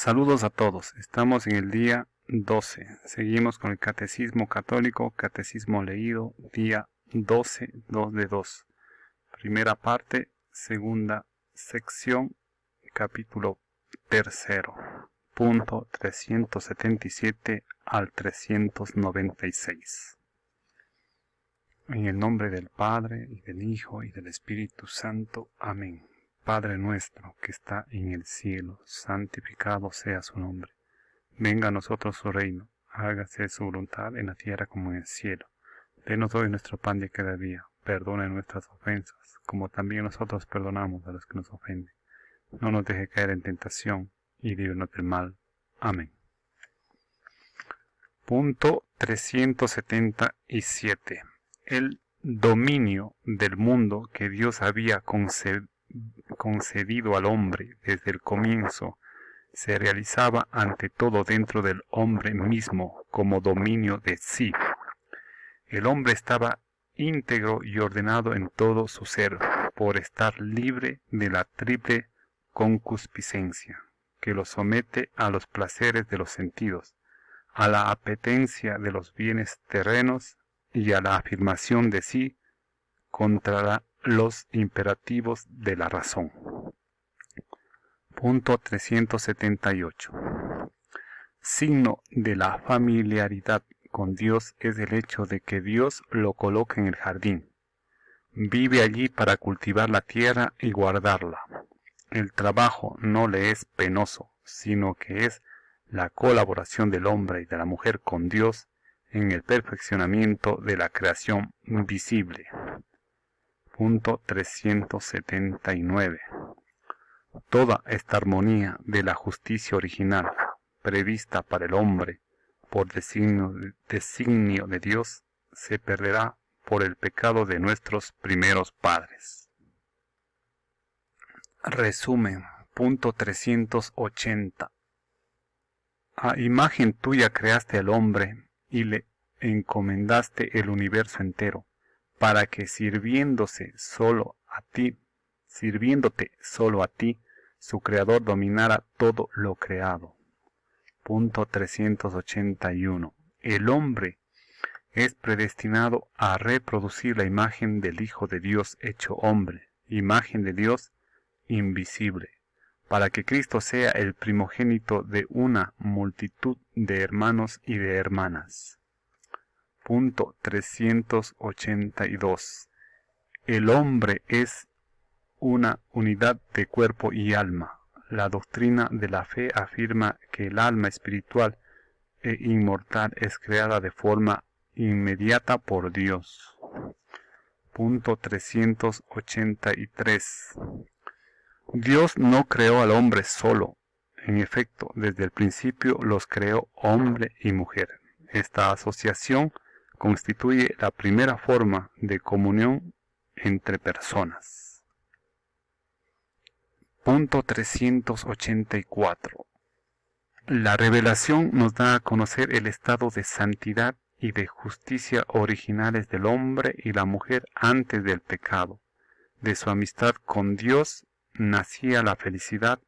Saludos a todos, estamos en el día 12, seguimos con el Catecismo Católico, Catecismo Leído, día 12, 2 de 2, primera parte, segunda sección, capítulo tercero, punto 377 al 396. En el nombre del Padre, y del Hijo, y del Espíritu Santo. Amén. Padre nuestro que está en el cielo, santificado sea su nombre. Venga a nosotros su reino, hágase su voluntad en la tierra como en el cielo. Denos hoy nuestro pan de cada día, perdone nuestras ofensas, como también nosotros perdonamos a los que nos ofenden. No nos deje caer en tentación, y líbranos del mal. Amén. Punto 377. El dominio del mundo que Dios había concedido al hombre desde el comienzo se realizaba ante todo dentro del hombre mismo como dominio de sí. El hombre estaba íntegro y ordenado en todo su ser por estar libre de la triple concupiscencia que lo somete a los placeres de los sentidos, a la apetencia de los bienes terrenos y a la afirmación de sí contra los imperativos de la razón. Punto 378. Signo de la familiaridad con Dios es el hecho de que Dios lo coloca en el jardín. Vive allí para cultivar la tierra y guardarla. El trabajo no le es penoso, sino que es la colaboración del hombre y de la mujer con Dios en el perfeccionamiento de la creación visible. Punto 379. Toda esta armonía de la justicia original, prevista para el hombre por designio de Dios, se perderá por el pecado de nuestros primeros padres. Resumen. Punto 380. A imagen tuya creaste al hombre y le encomendaste el universo entero, para que sirviéndote solo a ti, su creador dominara todo lo creado. Punto 381. El hombre es predestinado a reproducir la imagen del Hijo de Dios hecho hombre, imagen de Dios invisible, para que Cristo sea el primogénito de una multitud de hermanos y de hermanas. Punto 382. El hombre es una unidad de cuerpo y alma. La doctrina de la fe afirma que el alma espiritual e inmortal es creada de forma inmediata por Dios. Punto 383. Dios no creó al hombre solo. En efecto, desde el principio los creó hombre y mujer. Esta asociación constituye la primera forma de comunión entre personas. Punto 384. La revelación nos da a conocer el estado de santidad y de justicia originales del hombre y la mujer antes del pecado. De su amistad con Dios nacía la felicidad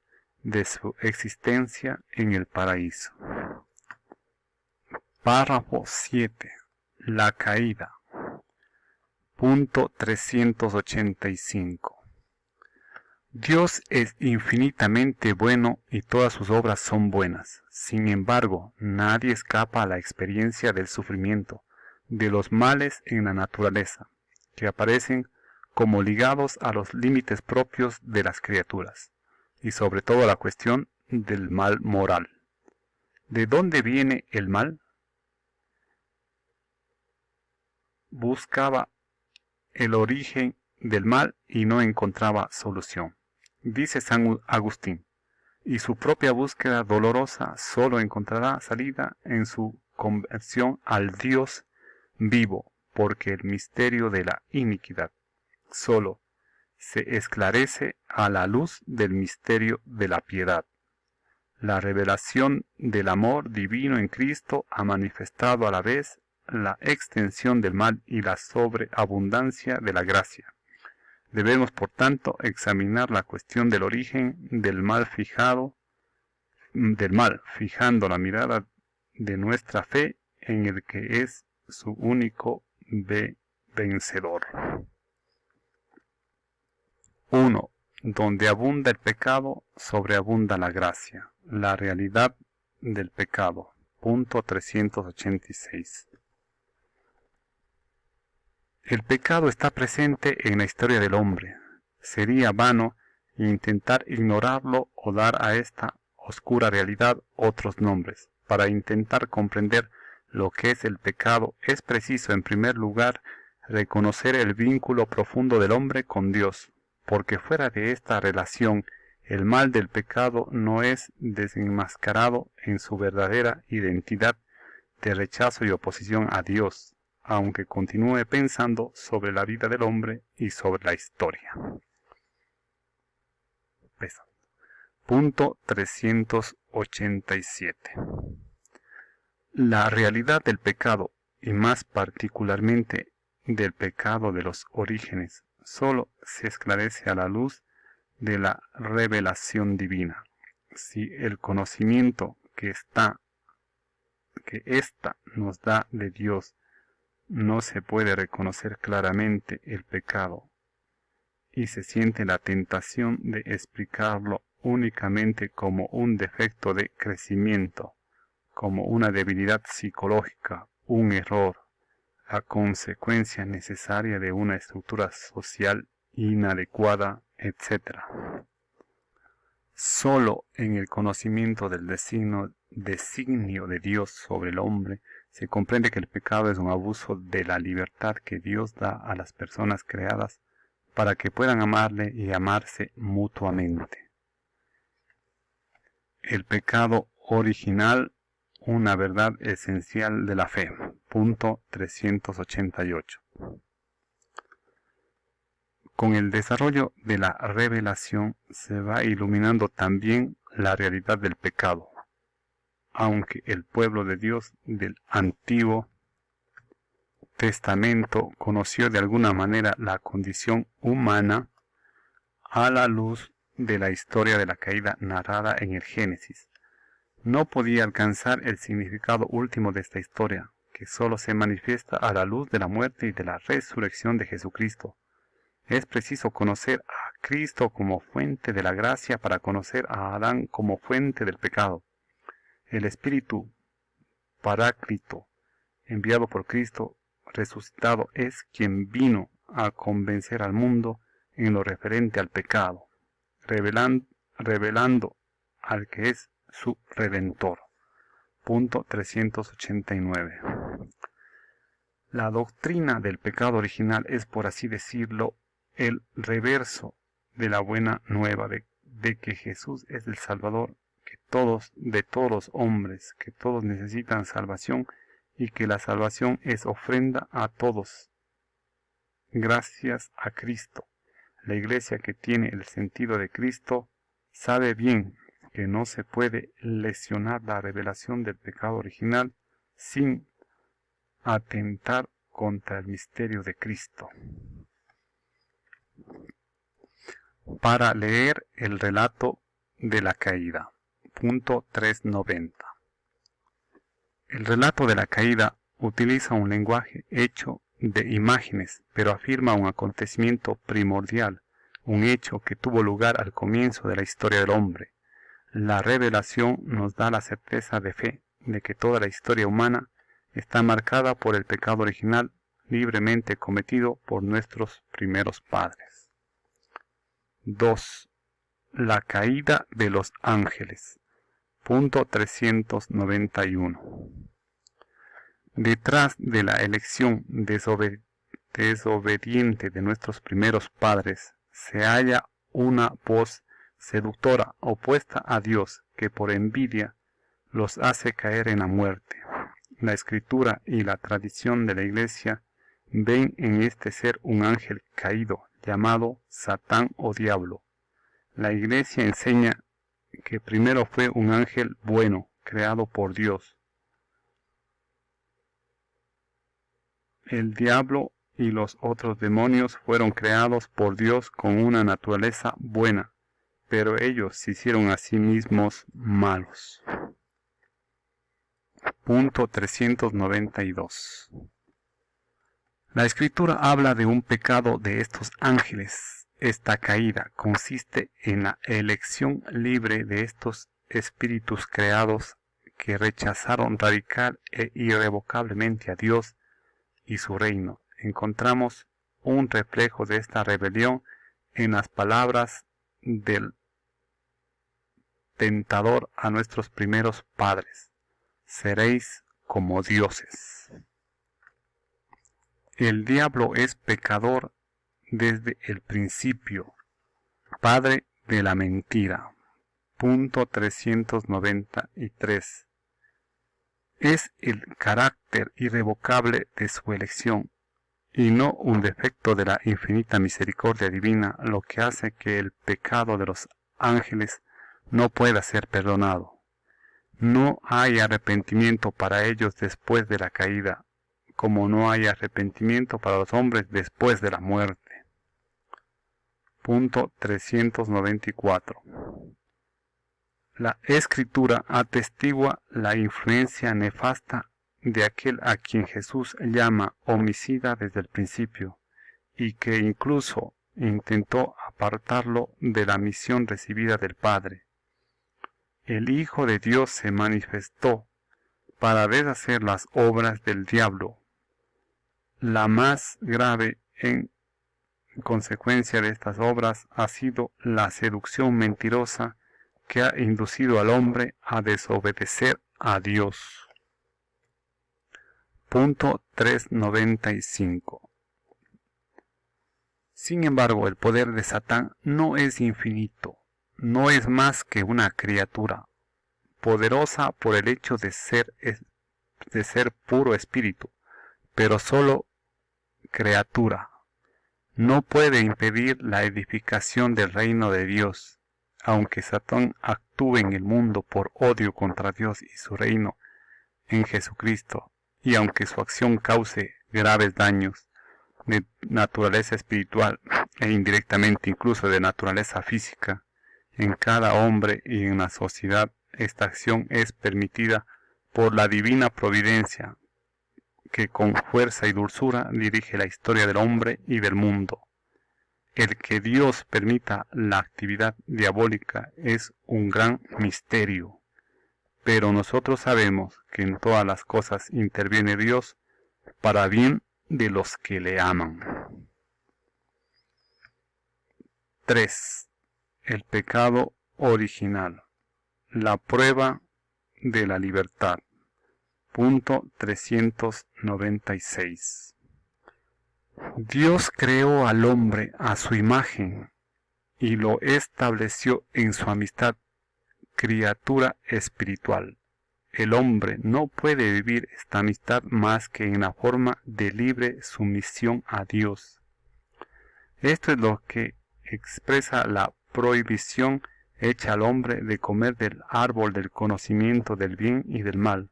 de su existencia en el paraíso. Párrafo 7. La caída. Punto 385. Dios es infinitamente bueno y todas sus obras son buenas. Sin embargo, nadie escapa a la experiencia del sufrimiento, de los males en la naturaleza, que aparecen como ligados a los límites propios de las criaturas, y sobre todo a la cuestión del mal moral. ¿De dónde viene el mal? Buscaba el origen del mal y no encontraba solución. Dice San Agustín, y su propia búsqueda dolorosa solo encontrará salida en su conversión al Dios vivo, porque el misterio de la iniquidad solo se esclarece a la luz del misterio de la piedad. La revelación del amor divino en Cristo ha manifestado a la vez la extensión del mal y la sobreabundancia de la gracia. Debemos, por tanto, examinar la cuestión del origen del mal del mal, fijando la mirada de nuestra fe en el que es su único vencedor. 1. Donde abunda el pecado, sobreabunda la gracia. La realidad del pecado. Punto 386. El pecado está presente en la historia del hombre. Sería vano intentar ignorarlo o dar a esta oscura realidad otros nombres. Para intentar comprender lo que es el pecado, es preciso en primer lugar reconocer el vínculo profundo del hombre con Dios, porque fuera de esta relación, el mal del pecado no es desenmascarado en su verdadera identidad de rechazo y oposición a Dios, aunque continúe pensando sobre la vida del hombre y sobre la historia. Punto 387. La realidad del pecado, y más particularmente del pecado de los orígenes, solo se esclarece a la luz de la revelación divina. Si el conocimiento que ésta nos da de Dios no se puede reconocer claramente el pecado y se siente la tentación de explicarlo únicamente como un defecto de crecimiento, como una debilidad psicológica, un error, la consecuencia necesaria de una estructura social inadecuada, etc. Solo en el conocimiento del designio de Dios sobre el hombre se comprende que el pecado es un abuso de la libertad que Dios da a las personas creadas para que puedan amarle y amarse mutuamente. El pecado original, una verdad esencial de la fe. Punto 388. Con el desarrollo de la revelación se va iluminando también la realidad del pecado. Aunque el pueblo de Dios del Antiguo Testamento conoció de alguna manera la condición humana a la luz de la historia de la caída narrada en el Génesis, no podía alcanzar el significado último de esta historia, que solo se manifiesta a la luz de la muerte y de la resurrección de Jesucristo. Es preciso conocer a Cristo como fuente de la gracia para conocer a Adán como fuente del pecado. El Espíritu Paráclito, enviado por Cristo resucitado, es quien vino a convencer al mundo en lo referente al pecado, revelando al que es su Redentor. Punto 389. La doctrina del pecado original es, por así decirlo, el reverso de la buena nueva de que Jesús es el Salvador de todos los hombres, que todos necesitan salvación y que la salvación es ofrenda a todos. Gracias a Cristo. La iglesia que tiene el sentido de Cristo sabe bien que no se puede lesionar la revelación del pecado original sin atentar contra el misterio de Cristo. Para leer el relato de la caída. Punto 390. El relato de la caída utiliza un lenguaje hecho de imágenes, pero afirma un acontecimiento primordial, un hecho que tuvo lugar al comienzo de la historia del hombre. La revelación nos da la certeza de fe de que toda la historia humana está marcada por el pecado original libremente cometido por nuestros primeros padres. 2. La caída de los ángeles. Punto 391. Detrás de la elección desobediente de nuestros primeros padres se halla una voz seductora opuesta a Dios que por envidia los hace caer en la muerte. La Escritura y la tradición de la Iglesia ven en este ser un ángel caído llamado Satán o Diablo. La Iglesia enseña que primero fue un ángel bueno creado por Dios. El diablo y los otros demonios fueron creados por Dios con una naturaleza buena, pero ellos se hicieron a sí mismos malos. Punto 392. La Escritura habla de un pecado de estos ángeles. Esta caída consiste en la elección libre de estos espíritus creados que rechazaron radical e irrevocablemente a Dios y su reino. Encontramos un reflejo de esta rebelión en las palabras del tentador a nuestros primeros padres: seréis como dioses. El diablo es pecador desde el principio, padre de la mentira. Punto 393. Es el carácter irrevocable de su elección, y no un defecto de la infinita misericordia divina, lo que hace que el pecado de los ángeles no pueda ser perdonado. No hay arrepentimiento para ellos después de la caída, como no hay arrepentimiento para los hombres después de la muerte. Punto 394. La Escritura atestigua la influencia nefasta de aquel a quien Jesús llama homicida desde el principio, y que incluso intentó apartarlo de la misión recibida del Padre. El Hijo de Dios se manifestó para deshacer las obras del diablo. La más grave en consecuencia de estas obras ha sido la seducción mentirosa que ha inducido al hombre a desobedecer a Dios. Punto 395. Sin embargo, el poder de Satán no es infinito, no es más que una criatura, poderosa por el hecho de ser puro espíritu, pero solo criatura. No puede impedir la edificación del reino de Dios, aunque Satán actúe en el mundo por odio contra Dios y su reino en Jesucristo, y aunque su acción cause graves daños de naturaleza espiritual e indirectamente incluso de naturaleza física, en cada hombre y en la sociedad, esta acción es permitida por la divina providencia, que con fuerza y dulzura dirige la historia del hombre y del mundo. El que Dios permita la actividad diabólica es un gran misterio, pero nosotros sabemos que en todas las cosas interviene Dios para bien de los que le aman. 3. El pecado original. La prueba de la libertad. Punto 396. Dios creó al hombre a su imagen y lo estableció en su amistad, criatura espiritual. El hombre no puede vivir esta amistad más que en la forma de libre sumisión a Dios. Esto es lo que expresa la prohibición hecha al hombre de comer del árbol del conocimiento del bien y del mal,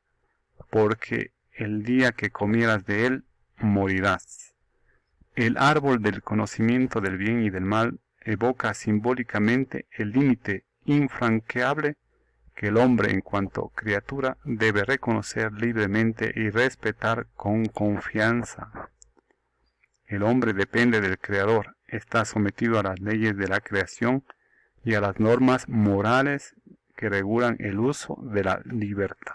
porque el día que comieras de él, morirás. El árbol del conocimiento del bien y del mal evoca simbólicamente el límite infranqueable que el hombre en cuanto criatura debe reconocer libremente y respetar con confianza. El hombre depende del Creador, está sometido a las leyes de la creación y a las normas morales que regulan el uso de la libertad.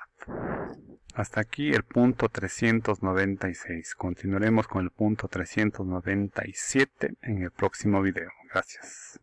Hasta aquí el punto 396. Continuaremos con el punto 397 en el próximo video. Gracias.